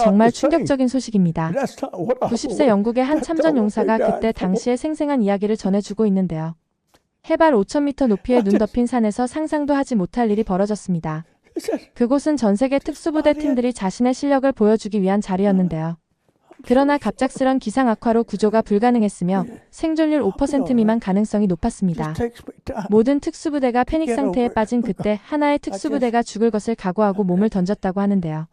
정말 충격적인 소식입니다. 90세 영국의 한 참전 용사가 그때 당시의 생생한 이야기를 전해주고 있는데요. 해발 5,000m 높이의 눈 덮인 산에서 상상도 하지 못할 일이 벌어졌습니다. 그곳은 전세계 특수부대 팀들이 자신의 실력을 보여주기 위한 자리였는데요. 그러나 갑작스런 기상 악화로 구조가 불가능했으며 생존율 5% 미만 가능성이 높았습니다. 모든 특수부대가 패닉 상태에 빠진 그때 하나의 특수부대가 죽을 것을 각오하고 몸을 던졌다고 하는데요.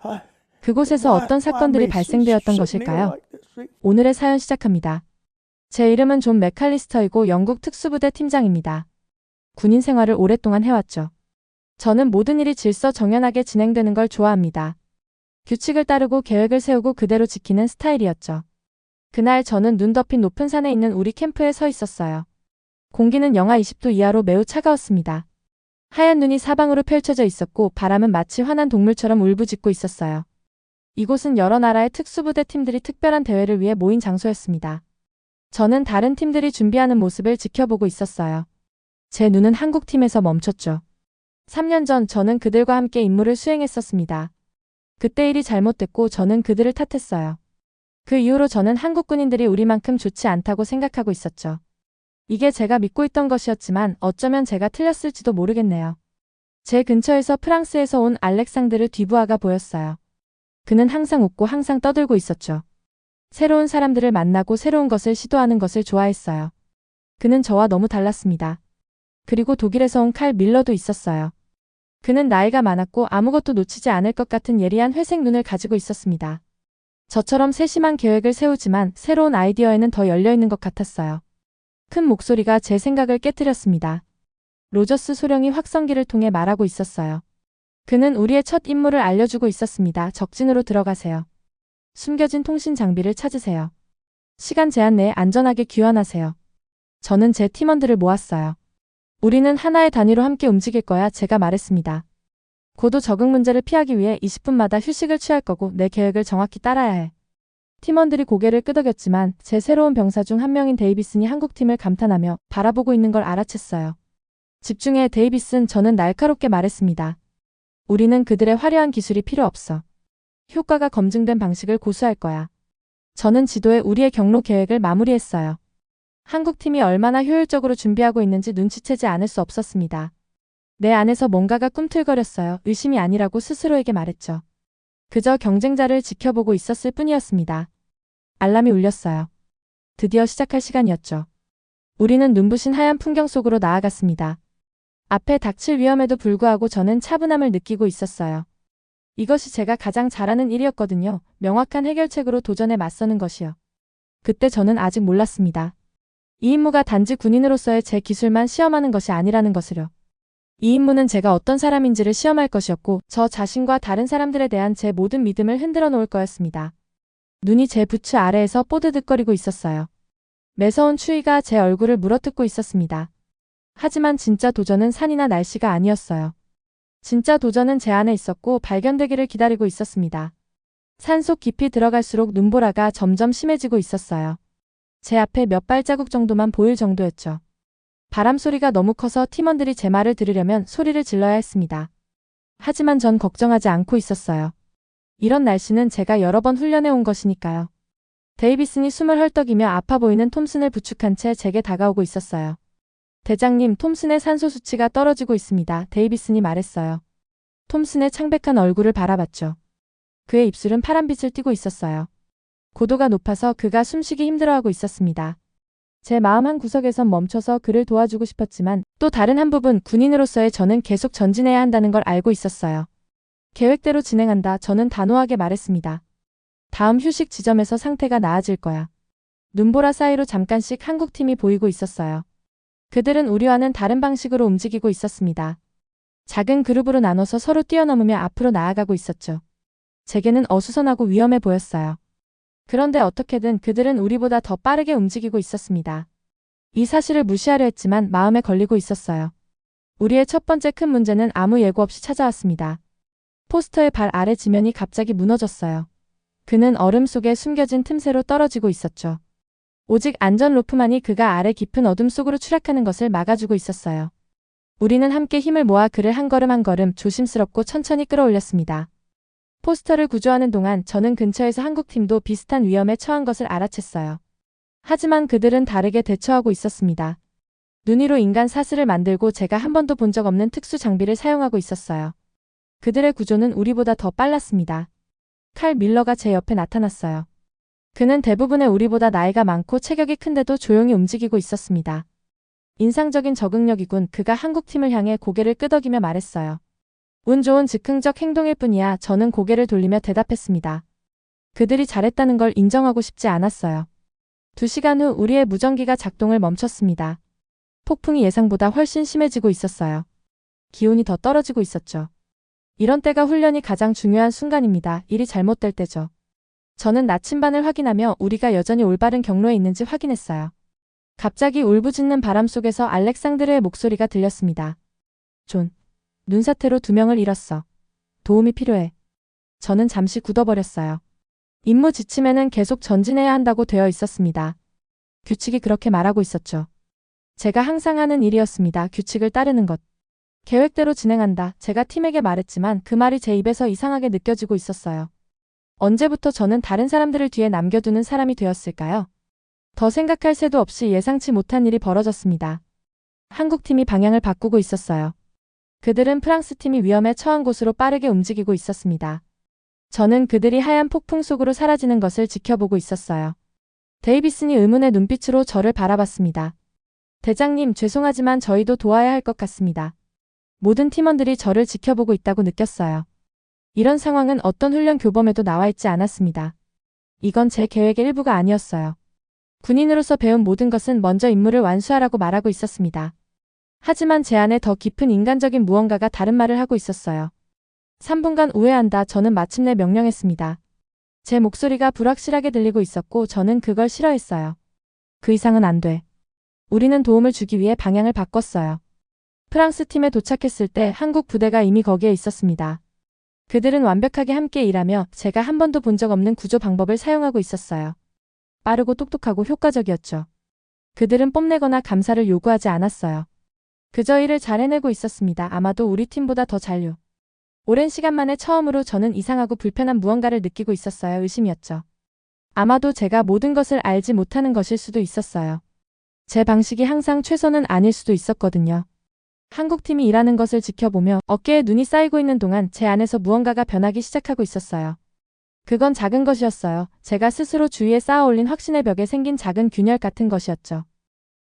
그곳에서 어떤 사건들이 발생되었던 것일까요? 오늘의 사연 시작합니다. 제 이름은 존 맥칼리스터이고 영국 특수부대 팀장입니다. 군인 생활을 오랫동안 해왔죠. 저는 모든 일이 질서정연하게 진행되는 걸 좋아합니다. 규칙을 따르고 계획을 세우고 그대로 지키는 스타일이었죠. 그날 저는 눈 덮인 높은 산에 있는 우리 캠프에 서 있었어요. 공기는 영하 20도 이하로 매우 차가웠습니다. 하얀 눈이 사방으로 펼쳐져 있었고 바람은 마치 화난 동물처럼 울부짖고 있었어요. 이곳은 여러 나라의 특수부대 팀들이 특별한 대회를 위해 모인 장소였습니다. 저는 다른 팀들이 준비하는 모습을 지켜보고 있었어요. 제 눈은 한국 팀에서 멈췄죠. 3년 전 저는 그들과 함께 임무를 수행했었습니다. 그때 일이 잘못됐고 저는 그들을 탓했어요. 그 이후로 저는 한국 군인들이 우리만큼 좋지 않다고 생각하고 있었죠. 이게 제가 믿고 있던 것이었지만 어쩌면 제가 틀렸을지도 모르겠네요. 제 근처에서 프랑스에서 온 알렉상드르 듀부아가 보였어요. 그는 항상 웃고 항상 떠들고 있었죠. 새로운 사람들을 만나고 새로운 것을 시도하는 것을 좋아했어요. 그는 저와 너무 달랐습니다. 그리고 독일에서 온 칼 밀러도 있었어요. 그는 나이가 많았고 아무것도 놓치지 않을 것 같은 예리한 회색 눈을 가지고 있었습니다. 저처럼 세심한 계획을 세우지만 새로운 아이디어에는 더 열려있는 것 같았어요. 큰 목소리가 제 생각을 깨뜨렸습니다. 로저스 소령이 확성기를 통해 말하고 있었어요. 그는 우리의 첫 임무를 알려주고 있었습니다. 적진으로 들어가세요. 숨겨진 통신 장비를 찾으세요. 시간 제한 내에 안전하게 귀환하세요. 저는 제 팀원들을 모았어요. 우리는 하나의 단위로 함께 움직일 거야, 제가 말했습니다. 고도 적응 문제를 피하기 위해 20분마다 휴식을 취할 거고 내 계획을 정확히 따라야 해. 팀원들이 고개를 끄덕였지만 제 새로운 병사 중 한 명인 데이비슨이 한국팀을 감탄하며 바라보고 있는 걸 알아챘어요. 집중해, 데이비슨, 저는 날카롭게 말했습니다. 우리는 그들의 화려한 기술이 필요 없어. 효과가 검증된 방식을 고수할 거야. 저는 지도에 우리의 경로 계획을 마무리했어요. 한국팀이 얼마나 효율적으로 준비하고 있는지 눈치채지 않을 수 없었습니다. 내 안에서 뭔가가 꿈틀거렸어요. 의심이 아니라고 스스로에게 말했죠. 그저 경쟁자를 지켜보고 있었을 뿐이었습니다. 알람이 울렸어요. 드디어 시작할 시간이었죠. 우리는 눈부신 하얀 풍경 속으로 나아갔습니다. 앞에 닥칠 위험에도 불구하고 저는 차분함을 느끼고 있었어요. 이것이 제가 가장 잘하는 일이었거든요. 명확한 해결책으로 도전에 맞서는 것이요. 그때 저는 아직 몰랐습니다. 이 임무가 단지 군인으로서의 제 기술만 시험하는 것이 아니라는 것을요. 이 임무는 제가 어떤 사람인지를 시험할 것이었고 저 자신과 다른 사람들에 대한 제 모든 믿음을 흔들어 놓을 거였습니다. 눈이 제 부츠 아래에서 뽀드득거리고 있었어요. 매서운 추위가 제 얼굴을 물어뜯고 있었습니다. 하지만 진짜 도전은 산이나 날씨가 아니었어요. 진짜 도전은 제 안에 있었고 발견되기를 기다리고 있었습니다. 산속 깊이 들어갈수록 눈보라가 점점 심해지고 있었어요. 제 앞에 몇 발자국 정도만 보일 정도였죠. 바람 소리가 너무 커서 팀원들이 제 말을 들으려면 소리를 질러야 했습니다. 하지만 전 걱정하지 않고 있었어요. 이런 날씨는 제가 여러 번 훈련해 온 것이니까요. 데이비슨이 숨을 헐떡이며 아파 보이는 톰슨을 부축한 채 제게 다가오고 있었어요. 대장님, 톰슨의 산소 수치가 떨어지고 있습니다. 데이비슨이 말했어요. 톰슨의 창백한 얼굴을 바라봤죠. 그의 입술은 파란빛을 띠고 있었어요. 고도가 높아서 그가 숨쉬기 힘들어하고 있었습니다. 제 마음 한 구석에선 멈춰서 그를 도와주고 싶었지만 또 다른 한 부분, 군인으로서의 저는 계속 전진해야 한다는 걸 알고 있었어요. 계획대로 진행한다, 저는 단호하게 말했습니다. 다음 휴식 지점에서 상태가 나아질 거야. 눈보라 사이로 잠깐씩 한국팀이 보이고 있었어요. 그들은 우리와는 다른 방식으로 움직이고 있었습니다. 작은 그룹으로 나눠서 서로 뛰어넘으며 앞으로 나아가고 있었죠. 제게는 어수선하고 위험해 보였어요. 그런데 어떻게든 그들은 우리보다 더 빠르게 움직이고 있었습니다. 이 사실을 무시하려 했지만 마음에 걸리고 있었어요. 우리의 첫 번째 큰 문제는 아무 예고 없이 찾아왔습니다. 포스터의 발 아래 지면이 갑자기 무너졌어요. 그는 얼음 속에 숨겨진 틈새로 떨어지고 있었죠. 오직 안전 로프만이 그가 아래 깊은 어둠 속으로 추락하는 것을 막아주고 있었어요. 우리는 함께 힘을 모아 그를 한 걸음 한 걸음 조심스럽고 천천히 끌어올렸습니다. 포스터를 구조하는 동안 저는 근처에서 한국팀도 비슷한 위험에 처한 것을 알아챘어요. 하지만 그들은 다르게 대처하고 있었습니다. 눈 위로 인간 사슬을 만들고 제가 한 번도 본 적 없는 특수 장비를 사용하고 있었어요. 그들의 구조는 우리보다 더 빨랐습니다. 칼 밀러가 제 옆에 나타났어요. 그는 대부분의 우리보다 나이가 많고 체격이 큰데도 조용히 움직이고 있었습니다. 인상적인 적응력이군. 그가 한국팀을 향해 고개를 끄덕이며 말했어요. 운 좋은 즉흥적 행동일 뿐이야. 저는 고개를 돌리며 대답했습니다. 그들이 잘했다는 걸 인정하고 싶지 않았어요. 2시간 후 우리의 무전기가 작동을 멈췄습니다. 폭풍이 예상보다 훨씬 심해지고 있었어요. 기온이 더 떨어지고 있었죠. 이런 때가 훈련이 가장 중요한 순간입니다. 일이 잘못될 때죠. 저는 나침반을 확인하며 우리가 여전히 올바른 경로에 있는지 확인했어요. 갑자기 울부짖는 바람 속에서 알렉산드르의 목소리가 들렸습니다. 존, 눈사태로 2명을 잃었어. 도움이 필요해. 저는 잠시 굳어버렸어요. 임무 지침에는 계속 전진해야 한다고 되어 있었습니다. 규칙이 그렇게 말하고 있었죠. 제가 항상 하는 일이었습니다. 규칙을 따르는 것. 계획대로 진행한다. 제가 팀에게 말했지만 그 말이 제 입에서 이상하게 느껴지고 있었어요. 언제부터 저는 다른 사람들을 뒤에 남겨두는 사람이 되었을까요? 더 생각할 새도 없이 예상치 못한 일이 벌어졌습니다. 한국팀이 방향을 바꾸고 있었어요. 그들은 프랑스팀이 위험에 처한 곳으로 빠르게 움직이고 있었습니다. 저는 그들이 하얀 폭풍 속으로 사라지는 것을 지켜보고 있었어요. 데이비슨이 의문의 눈빛으로 저를 바라봤습니다. 대장님, 죄송하지만 저희도 도와야 할 것 같습니다. 모든 팀원들이 저를 지켜보고 있다고 느꼈어요. 이런 상황은 어떤 훈련 교범에도 나와 있지 않았습니다. 이건 제 계획의 일부가 아니었어요. 군인으로서 배운 모든 것은 먼저 임무를 완수하라고 말하고 있었습니다. 하지만 제 안에 더 깊은 인간적인 무언가가 다른 말을 하고 있었어요. 3분간 우회한다. 저는 마침내 명령했습니다. 제 목소리가 불확실하게 들리고 있었고 저는 그걸 싫어했어요. 그 이상은 안 돼. 우리는 도움을 주기 위해 방향을 바꿨어요. 프랑스 팀에 도착했을 때 한국 부대가 이미 거기에 있었습니다. 그들은 완벽하게 함께 일하며 제가 한 번도 본 적 없는 구조 방법을 사용하고 있었어요. 빠르고 똑똑하고 효과적이었죠. 그들은 뽐내거나 감사를 요구하지 않았어요. 그저 일을 잘 해내고 있었습니다. 아마도 우리 팀보다 더 잘요. 오랜 시간 만에 처음으로 저는 이상하고 불편한 무언가를 느끼고 있었어요. 의심이었죠. 아마도 제가 모든 것을 알지 못하는 것일 수도 있었어요. 제 방식이 항상 최선은 아닐 수도 있었거든요. 한국팀이 일하는 것을 지켜보며 어깨에 눈이 쌓이고 있는 동안 제 안에서 무언가가 변하기 시작하고 있었어요. 그건 작은 것이었어요. 제가 스스로 주위에 쌓아올린 확신의 벽에 생긴 작은 균열 같은 것이었죠.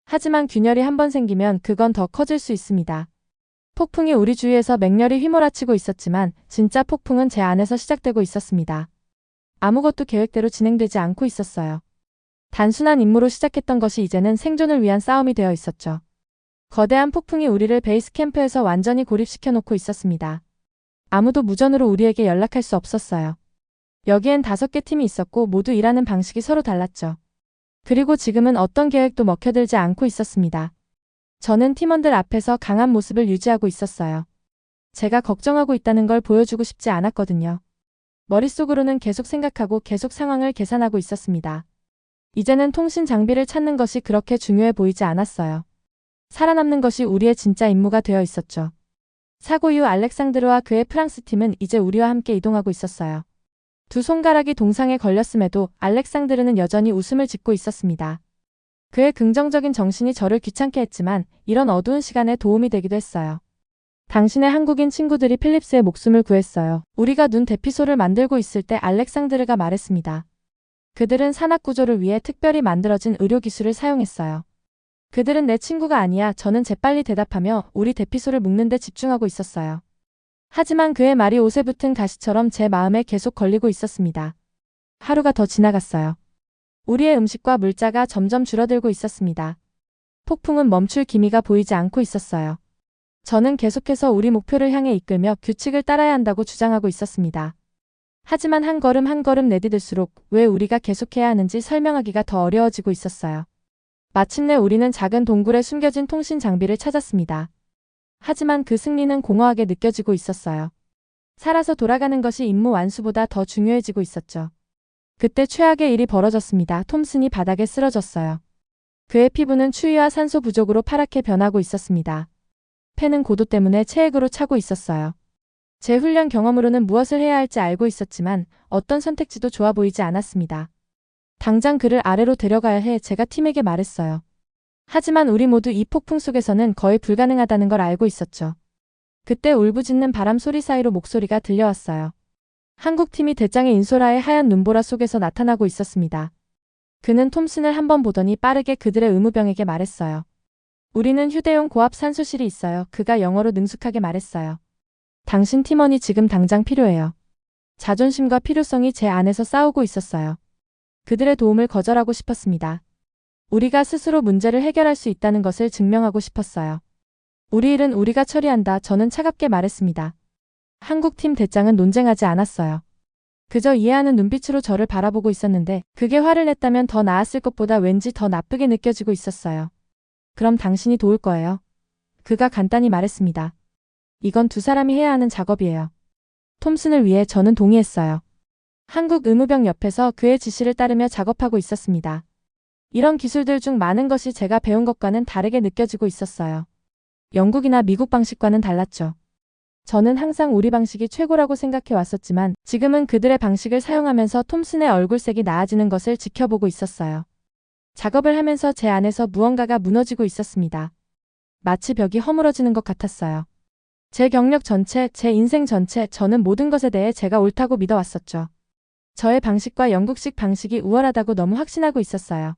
하지만 균열이 한번 생기면 그건 더 커질 수 있습니다. 폭풍이 우리 주위에서 맹렬히 휘몰아치고 있었지만 진짜 폭풍은 제 안에서 시작되고 있었습니다. 아무것도 계획대로 진행되지 않고 있었어요. 단순한 임무로 시작했던 것이 이제는 생존을 위한 싸움이 되어 있었죠. 거대한 폭풍이 우리를 베이스 캠프에서 완전히 고립시켜 놓고 있었습니다. 아무도 무전으로 우리에게 연락할 수 없었어요. 여기엔 5개 팀이 있었고 모두 일하는 방식이 서로 달랐죠. 그리고 지금은 어떤 계획도 먹혀들지 않고 있었습니다. 저는 팀원들 앞에서 강한 모습을 유지하고 있었어요. 제가 걱정하고 있다는 걸 보여주고 싶지 않았거든요. 머릿속으로는 계속 생각하고 계속 상황을 계산하고 있었습니다. 이제는 통신 장비를 찾는 것이 그렇게 중요해 보이지 않았어요. 살아남는 것이 우리의 진짜 임무가 되어 있었죠. 사고 이후 알렉산드르와 그의 프랑스 팀은 이제 우리와 함께 이동하고 있었어요. 2 손가락이 동상에 걸렸음에도 알렉산드르는 여전히 웃음을 짓고 있었습니다. 그의 긍정적인 정신이 저를 귀찮게 했지만 이런 어두운 시간에 도움이 되기도 했어요. 당신의 한국인 친구들이 필립스의 목숨을 구했어요. 우리가 눈 대피소를 만들고 있을 때 알렉산드르가 말했습니다. 그들은 산악구조를 위해 특별히 만들어진 의료기술을 사용했어요. 그들은 내 친구가 아니야. 저는 재빨리 대답하며 우리 대피소를 묶는 데 집중하고 있었어요. 하지만 그의 말이 옷에 붙은 가시처럼 제 마음에 계속 걸리고 있었습니다. 하루가 더 지나갔어요. 우리의 음식과 물자가 점점 줄어들고 있었습니다. 폭풍은 멈출 기미가 보이지 않고 있었어요. 저는 계속해서 우리 목표를 향해 이끌며 규칙을 따라야 한다고 주장하고 있었습니다. 하지만 한 걸음 한 걸음 내디딜수록 왜 우리가 계속해야 하는지 설명하기가 더 어려워지고 있었어요. 마침내 우리는 작은 동굴에 숨겨진 통신 장비를 찾았습니다. 하지만 그 승리는 공허하게 느껴지고 있었어요. 살아서 돌아가는 것이 임무 완수보다 더 중요해지고 있었죠. 그때 최악의 일이 벌어졌습니다. 톰슨이 바닥에 쓰러졌어요. 그의 피부는 추위와 산소 부족으로 파랗게 변하고 있었습니다. 폐는 고도 때문에 체액으로 차고 있었어요. 제 훈련 경험으로는 무엇을 해야 할지 알고 있었지만 어떤 선택지도 좋아 보이지 않았습니다. 당장 그를 아래로 데려가야 해 제가 팀에게 말했어요. 하지만 우리 모두 이 폭풍 속에서는 거의 불가능하다는 걸 알고 있었죠. 그때 울부짖는 바람 소리 사이로 목소리가 들려왔어요. 한국팀이 대장의 인소라의 하얀 눈보라 속에서 나타나고 있었습니다. 그는 톰슨을 한번 보더니 빠르게 그들의 의무병에게 말했어요. 우리는 휴대용 고압 산소실이 있어요. 그가 영어로 능숙하게 말했어요. 당신 팀원이 지금 당장 필요해요. 자존심과 필요성이 제 안에서 싸우고 있었어요. 그들의 도움을 거절하고 싶었습니다. 우리가 스스로 문제를 해결할 수 있다는 것을 증명하고 싶었어요. 우리 일은 우리가 처리한다. 저는 차갑게 말했습니다. 한국팀 대장은 논쟁하지 않았어요. 그저 이해하는 눈빛으로 저를 바라보고 있었는데 그게 화를 냈다면 더 나았을 것보다 왠지 더 나쁘게 느껴지고 있었어요. 그럼 당신이 도울 거예요. 그가 간단히 말했습니다. 이건 두 사람이 해야 하는 작업이에요. 톰슨을 위해 저는 동의했어요. 한국 의무병 옆에서 그의 지시를 따르며 작업하고 있었습니다. 이런 기술들 중 많은 것이 제가 배운 것과는 다르게 느껴지고 있었어요. 영국이나 미국 방식과는 달랐죠. 저는 항상 우리 방식이 최고라고 생각해 왔었지만 지금은 그들의 방식을 사용하면서 톰슨의 얼굴색이 나아지는 것을 지켜보고 있었어요. 작업을 하면서 제 안에서 무언가가 무너지고 있었습니다. 마치 벽이 허물어지는 것 같았어요. 제 경력 전체, 제 인생 전체, 저는 모든 것에 대해 제가 옳다고 믿어왔었죠. 저의 방식과 영국식 방식이 우월하다고 너무 확신하고 있었어요.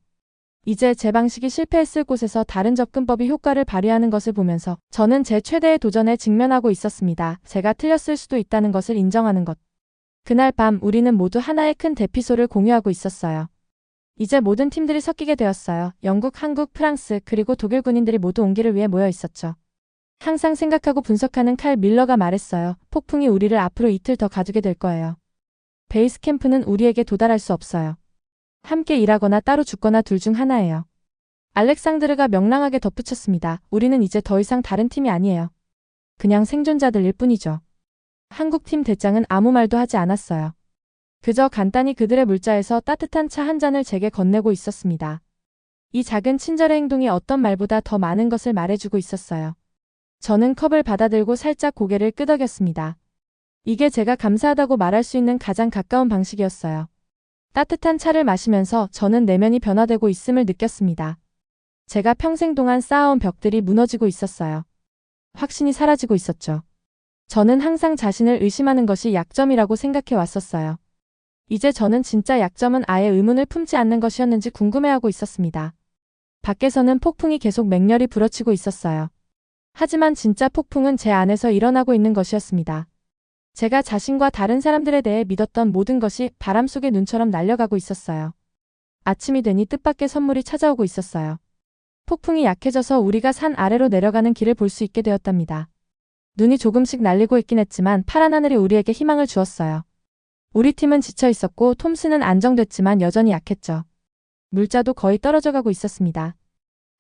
이제 제 방식이 실패했을 곳에서 다른 접근법이 효과를 발휘하는 것을 보면서 저는 제 최대의 도전에 직면하고 있었습니다. 제가 틀렸을 수도 있다는 것을 인정하는 것. 그날 밤 우리는 모두 하나의 큰 대피소를 공유하고 있었어요. 이제 모든 팀들이 섞이게 되었어요. 영국, 한국, 프랑스, 그리고 독일 군인들이 모두 온기를 위해 모여 있었죠. 항상 생각하고 분석하는 칼 밀러가 말했어요. 폭풍이 우리를 앞으로 이틀 더 가두게 될 거예요. 베이스 캠프는 우리에게 도달할 수 없어요. 함께 일하거나 따로 죽거나 둘 중 하나예요. 알렉상드르가 명랑하게 덧붙였습니다. 우리는 이제 더 이상 다른 팀이 아니에요. 그냥 생존자들일 뿐이죠. 한국팀 대장은 아무 말도 하지 않았어요. 그저 간단히 그들의 물자에서 따뜻한 차 한 잔을 제게 건네고 있었습니다. 이 작은 친절의 행동이 어떤 말보다 더 많은 것을 말해주고 있었어요. 저는 컵을 받아들고 살짝 고개를 끄덕였습니다. 이게 제가 감사하다고 말할 수 있는 가장 가까운 방식이었어요. 따뜻한 차를 마시면서 저는 내면이 변화되고 있음을 느꼈습니다. 제가 평생 동안 쌓아온 벽들이 무너지고 있었어요. 확신이 사라지고 있었죠. 저는 항상 자신을 의심하는 것이 약점이라고 생각해 왔었어요. 이제 저는 진짜 약점은 아예 의문을 품지 않는 것이었는지 궁금해하고 있었습니다. 밖에서는 폭풍이 계속 맹렬히 불어치고 있었어요. 하지만 진짜 폭풍은 제 안에서 일어나고 있는 것이었습니다. 제가 자신과 다른 사람들에 대해 믿었던 모든 것이 바람 속의 눈처럼 날려가고 있었어요. 아침이 되니 뜻밖의 선물이 찾아오고 있었어요. 폭풍이 약해져서 우리가 산 아래로 내려가는 길을 볼 수 있게 되었답니다. 눈이 조금씩 날리고 있긴 했지만 파란 하늘이 우리에게 희망을 주었어요. 우리 팀은 지쳐 있었고 톰슨은 안정됐지만 여전히 약했죠. 물자도 거의 떨어져가고 있었습니다.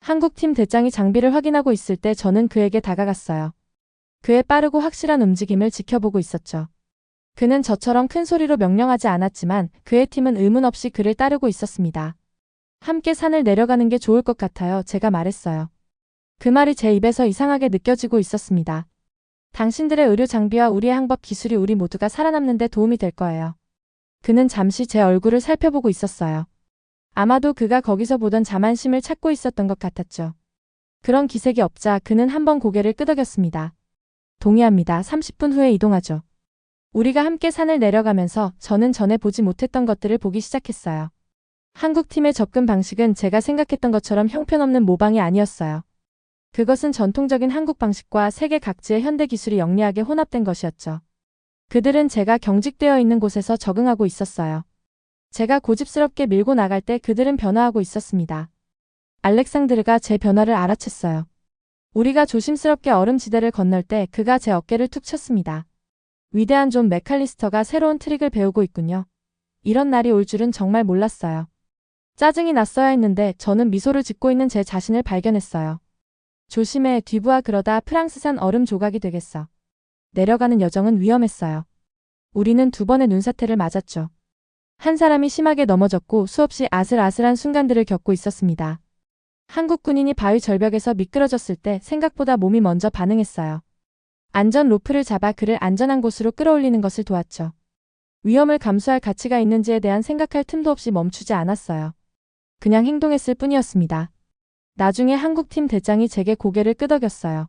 한국팀 대장이 장비를 확인하고 있을 때 저는 그에게 다가갔어요. 그의 빠르고 확실한 움직임을 지켜보고 있었죠. 그는 저처럼 큰 소리로 명령하지 않았지만 그의 팀은 의문 없이 그를 따르고 있었습니다. 함께 산을 내려가는 게 좋을 것 같아요. 제가 말했어요. 그 말이 제 입에서 이상하게 느껴지고 있었습니다. 당신들의 의료 장비와 우리의 항법 기술이 우리 모두가 살아남는 데 도움이 될 거예요. 그는 잠시 제 얼굴을 살펴보고 있었어요. 아마도 그가 거기서 보던 자만심을 찾고 있었던 것 같았죠. 그런 기색이 없자 그는 한번 고개를 끄덕였습니다. 동의합니다. 30분 후에 이동하죠. 우리가 함께 산을 내려가면서 저는 전에 보지 못했던 것들을 보기 시작했어요. 한국팀의 접근 방식은 제가 생각했던 것처럼 형편없는 모방이 아니었어요. 그것은 전통적인 한국 방식과 세계 각지의 현대 기술이 영리하게 혼합된 것이었죠. 그들은 제가 경직되어 있는 곳에서 적응하고 있었어요. 제가 고집스럽게 밀고 나갈 때 그들은 변화하고 있었습니다. 알렉상드르가 제 변화를 알아챘어요. 우리가 조심스럽게 얼음지대를 건널 때 그가 제 어깨를 툭 쳤습니다. 위대한 존 맥칼리스터가 새로운 트릭을 배우고 있군요. 이런 날이 올 줄은 정말 몰랐어요. 짜증이 났어야 했는데 저는 미소를 짓고 있는 제 자신을 발견했어요. 조심해, 뒤부하. 그러다 프랑스산 얼음 조각이 되겠어. 내려가는 여정은 위험했어요. 우리는 두 번의 눈사태를 맞았죠. 한 사람이 심하게 넘어졌고 수없이 아슬아슬한 순간들을 겪고 있었습니다. 한국 군인이 바위 절벽에서 미끄러졌을 때 생각보다 몸이 먼저 반응했어요. 안전 로프를 잡아 그를 안전한 곳으로 끌어올리는 것을 도왔죠. 위험을 감수할 가치가 있는지에 대한 생각할 틈도 없이 멈추지 않았어요. 그냥 행동했을 뿐이었습니다. 나중에 한국팀 대장이 제게 고개를 끄덕였어요.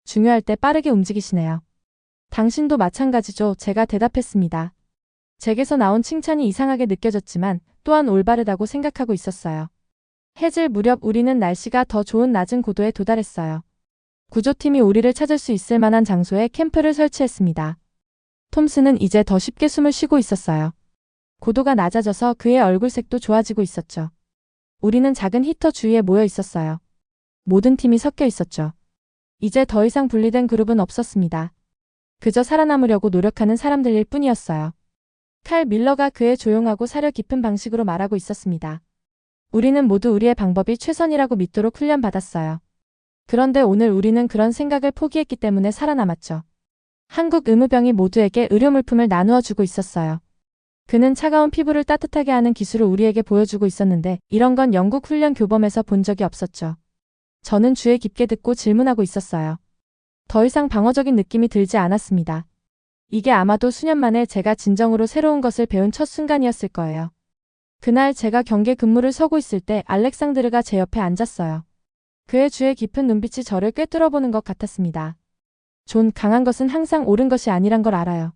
중요할 때 빠르게 움직이시네요. 당신도 마찬가지죠. 제가 대답했습니다. 제게서 나온 칭찬이 이상하게 느껴졌지만 또한 올바르다고 생각하고 있었어요. 해질 무렵 우리는 날씨가 더 좋은 낮은 고도에 도달했어요. 구조팀이 우리를 찾을 수 있을 만한 장소에 캠프를 설치했습니다. 톰슨은 이제 더 쉽게 숨을 쉬고 있었어요. 고도가 낮아져서 그의 얼굴색도 좋아지고 있었죠. 우리는 작은 히터 주위에 모여 있었어요. 모든 팀이 섞여 있었죠. 이제 더 이상 분리된 그룹은 없었습니다. 그저 살아남으려고 노력하는 사람들일 뿐이었어요. 칼 밀러가 그의 조용하고 사려 깊은 방식으로 말하고 있었습니다. 우리는 모두 우리의 방법이 최선이라고 믿도록 훈련받았어요. 그런데 오늘 우리는 그런 생각을 포기했기 때문에 살아남았죠. 한국 의무병이 모두에게 의료물품을 나누어 주고 있었어요. 그는 차가운 피부를 따뜻하게 하는 기술을 우리에게 보여주고 있었는데 이런 건 영국 훈련 교범에서 본 적이 없었죠. 저는 귀에 깊게 듣고 질문하고 있었어요. 더 이상 방어적인 느낌이 들지 않았습니다. 이게 아마도 수년 만에 제가 진정으로 새로운 것을 배운 첫 순간이었을 거예요. 그날 제가 경계 근무를 서고 있을 때 알렉산드르가 제 옆에 앉았어요. 그의 주의 깊은 눈빛이 저를 꿰뚫어보는 것 같았습니다. 존, 강한 것은 항상 옳은 것이 아니란 걸 알아요.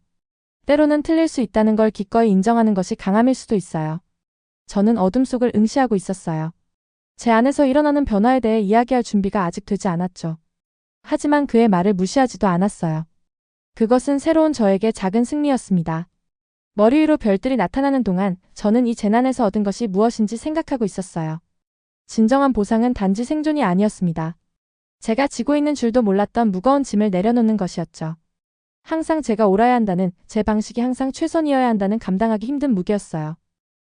때로는 틀릴 수 있다는 걸 기꺼이 인정하는 것이 강함일 수도 있어요. 저는 어둠 속을 응시하고 있었어요. 제 안에서 일어나는 변화에 대해 이야기할 준비가 아직 되지 않았죠. 하지만 그의 말을 무시하지도 않았어요. 그것은 새로운 저에게 작은 승리였습니다. 머리 위로 별들이 나타나는 동안 저는 이 재난에서 얻은 것이 무엇인지 생각하고 있었어요. 진정한 보상은 단지 생존이 아니었습니다. 제가 지고 있는 줄도 몰랐던 무거운 짐을 내려놓는 것이었죠. 항상 제가 옳아야 한다는, 제 방식이 항상 최선이어야 한다는 감당하기 힘든 무게였어요.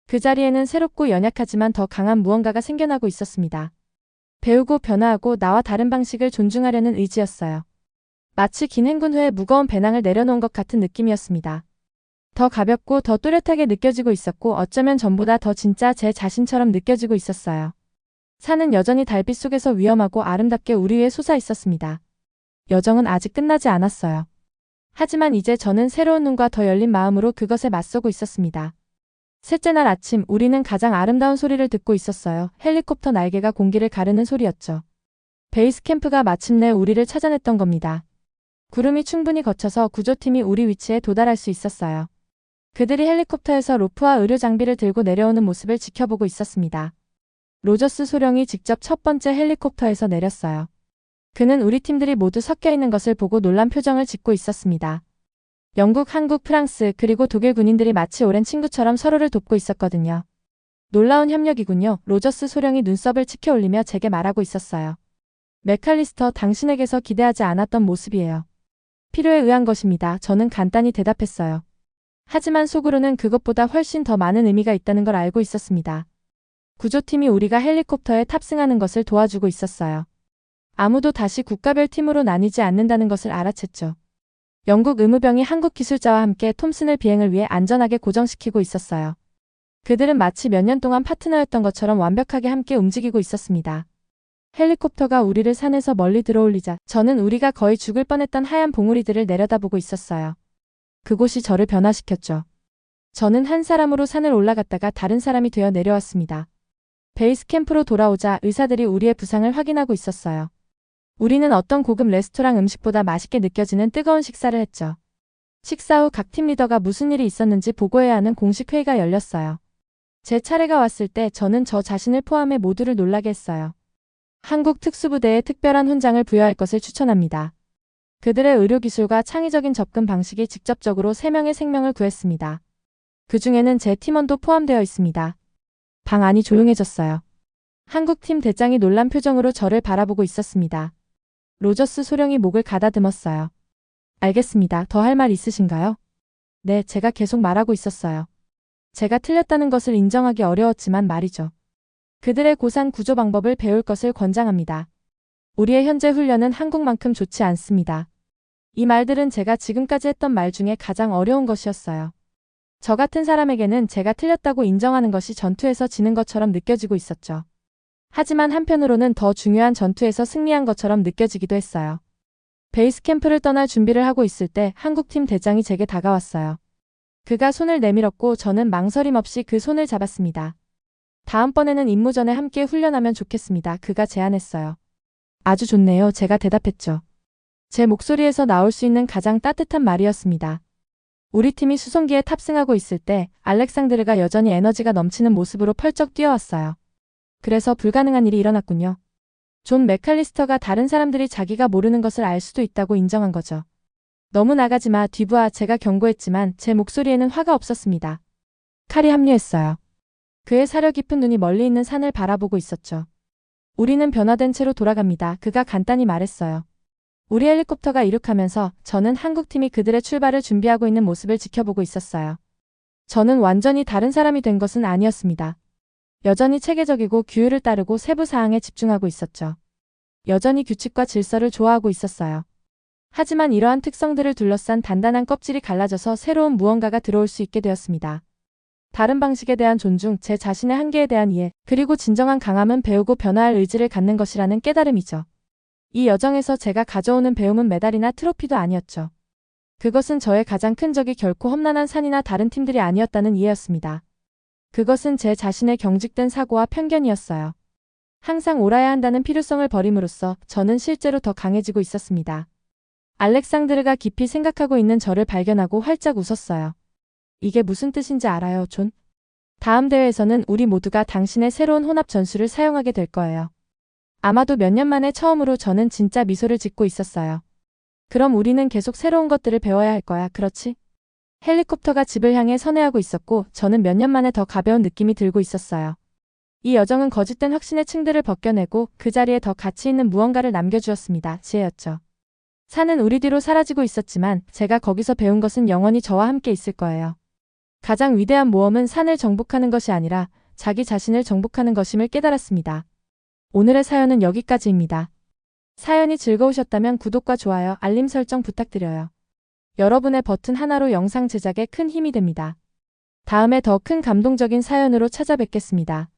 그 자리에는 새롭고 연약하지만 더 강한 무언가가 생겨나고 있었습니다. 배우고 변화하고 나와 다른 방식을 존중하려는 의지였어요. 마치 긴 행군 후에 무거운 배낭을 내려놓은 것 같은 느낌이었습니다. 더 가볍고 더 또렷하게 느껴지고 있었고 어쩌면 전보다 더 진짜 제 자신처럼 느껴지고 있었어요. 산은 여전히 달빛 속에서 위험하고 아름답게 우리 위에 솟아 있었습니다. 여정은 아직 끝나지 않았어요. 하지만 이제 저는 새로운 눈과 더 열린 마음으로 그것에 맞서고 있었습니다. 셋째 날 아침 우리는 가장 아름다운 소리를 듣고 있었어요. 헬리콥터 날개가 공기를 가르는 소리였죠. 베이스 캠프가 마침내 우리를 찾아냈던 겁니다. 구름이 충분히 거쳐서 구조팀이 우리 위치에 도달할 수 있었어요. 그들이 헬리콥터에서 로프와 의료 장비를 들고 내려오는 모습을 지켜보고 있었습니다. 로저스 소령이 직접 첫 번째 헬리콥터에서 내렸어요. 그는 우리 팀들이 모두 섞여 있는 것을 보고 놀란 표정을 짓고 있었습니다. 영국, 한국, 프랑스, 그리고 독일 군인들이 마치 오랜 친구처럼 서로를 돕고 있었거든요. 놀라운 협력이군요. 로저스 소령이 눈썹을 치켜 올리며 제게 말하고 있었어요. 맥칼리스터, 당신에게서 기대하지 않았던 모습이에요. 필요에 의한 것입니다. 저는 간단히 대답했어요. 하지만 속으로는 그것보다 훨씬 더 많은 의미가 있다는 걸 알고 있었습니다. 구조팀이 우리가 헬리콥터에 탑승하는 것을 도와주고 있었어요. 아무도 다시 국가별 팀으로 나뉘지 않는다는 것을 알아챘죠. 영국 의무병이 한국 기술자와 함께 톰슨을 비행을 위해 안전하게 고정시키고 있었어요. 그들은 마치 몇 년 동안 파트너였던 것처럼 완벽하게 함께 움직이고 있었습니다. 헬리콥터가 우리를 산에서 멀리 들어올리자 저는 우리가 거의 죽을 뻔했던 하얀 봉우리들을 내려다보고 있었어요. 그곳이 저를 변화시켰죠. 저는 한 사람으로 산을 올라갔다가 다른 사람이 되어 내려왔습니다. 베이스 캠프로 돌아오자 의사들이 우리의 부상을 확인하고 있었어요. 우리는 어떤 고급 레스토랑 음식보다 맛있게 느껴지는 뜨거운 식사를 했죠. 식사 후 각 팀 리더가 무슨 일이 있었는지 보고해야 하는 공식 회의가 열렸어요. 제 차례가 왔을 때 저는 저 자신을 포함해 모두를 놀라게 했어요. 한국 특수부대에 특별한 훈장을 부여할 것을 추천합니다. 그들의 의료기술과 창의적인 접근 방식이 직접적으로 3명의 생명을 구했습니다. 그 중에는 제 팀원도 포함되어 있습니다. 방 안이 조용해졌어요. 한국팀 대장이 놀란 표정으로 저를 바라보고 있었습니다. 로저스 소령이 목을 가다듬었어요. 알겠습니다. 더 할 말 있으신가요? 네, 제가 계속 말하고 있었어요. 제가 틀렸다는 것을 인정하기 어려웠지만 말이죠. 그들의 고산 구조 방법을 배울 것을 권장합니다. 우리의 현재 훈련은 한국만큼 좋지 않습니다. 이 말들은 제가 지금까지 했던 말 중에 가장 어려운 것이었어요. 저 같은 사람에게는 제가 틀렸다고 인정하는 것이 전투에서 지는 것처럼 느껴지고 있었죠. 하지만 한편으로는 더 중요한 전투에서 승리한 것처럼 느껴지기도 했어요. 베이스 캠프를 떠날 준비를 하고 있을 때 한국팀 대장이 제게 다가왔어요. 그가 손을 내밀었고 저는 망설임 없이 그 손을 잡았습니다. 다음번에는 임무 전에 함께 훈련하면 좋겠습니다. 그가 제안했어요. 아주 좋네요. 제가 대답했죠. 제 목소리에서 나올 수 있는 가장 따뜻한 말이었습니다. 우리 팀이 수송기에 탑승하고 있을 때 알렉산드르가 여전히 에너지가 넘치는 모습으로 펄쩍 뛰어왔어요. 그래서 불가능한 일이 일어났군요. 존 맥칼리스터가 다른 사람들이 자기가 모르는 것을 알 수도 있다고 인정한 거죠. 너무 나가지 마, 뒤부아. 제가 경고했지만 제 목소리에는 화가 없었습니다. 칼이 합류했어요. 그의 사려 깊은 눈이 멀리 있는 산을 바라보고 있었죠. 우리는 변화된 채로 돌아갑니다. 그가 간단히 말했어요. 우리 헬리콥터가 이륙하면서 저는 한국팀이 그들의 출발을 준비하고 있는 모습을 지켜보고 있었어요. 저는 완전히 다른 사람이 된 것은 아니었습니다. 여전히 체계적이고 규율을 따르고 세부 사항에 집중하고 있었죠. 여전히 규칙과 질서를 좋아하고 있었어요. 하지만 이러한 특성들을 둘러싼 단단한 껍질이 갈라져서 새로운 무언가가 들어올 수 있게 되었습니다. 다른 방식에 대한 존중, 제 자신의 한계에 대한 이해, 그리고 진정한 강함은 배우고 변화할 의지를 갖는 것이라는 깨달음이죠. 이 여정에서 제가 가져오는 배움은 메달이나 트로피도 아니었죠. 그것은 저의 가장 큰 적이 결코 험난한 산이나 다른 팀들이 아니었다는 이해였습니다. 그것은 제 자신의 경직된 사고와 편견이었어요. 항상 옳아야 한다는 필요성을 버림으로써 저는 실제로 더 강해지고 있었습니다. 알렉산드르가 깊이 생각하고 있는 저를 발견하고 활짝 웃었어요. 이게 무슨 뜻인지 알아요, 존? 다음 대회에서는 우리 모두가 당신의 새로운 혼합 전술을 사용하게 될 거예요. 아마도 몇 년 만에 처음으로 저는 진짜 미소를 짓고 있었어요. 그럼 우리는 계속 새로운 것들을 배워야 할 거야, 그렇지? 헬리콥터가 집을 향해 선회하고 있었고 저는 몇 년 만에 더 가벼운 느낌이 들고 있었어요. 이 여정은 거짓된 확신의 층들을 벗겨내고 그 자리에 더 가치 있는 무언가를 남겨주었습니다. 지혜였죠. 산은 우리 뒤로 사라지고 있었지만 제가 거기서 배운 것은 영원히 저와 함께 있을 거예요. 가장 위대한 모험은 산을 정복하는 것이 아니라 자기 자신을 정복하는 것임을 깨달았습니다. 오늘의 사연은 여기까지입니다. 사연이 즐거우셨다면 구독과 좋아요, 알림 설정 부탁드려요. 여러분의 버튼 하나로 영상 제작에 큰 힘이 됩니다. 다음에 더 큰 감동적인 사연으로 찾아뵙겠습니다.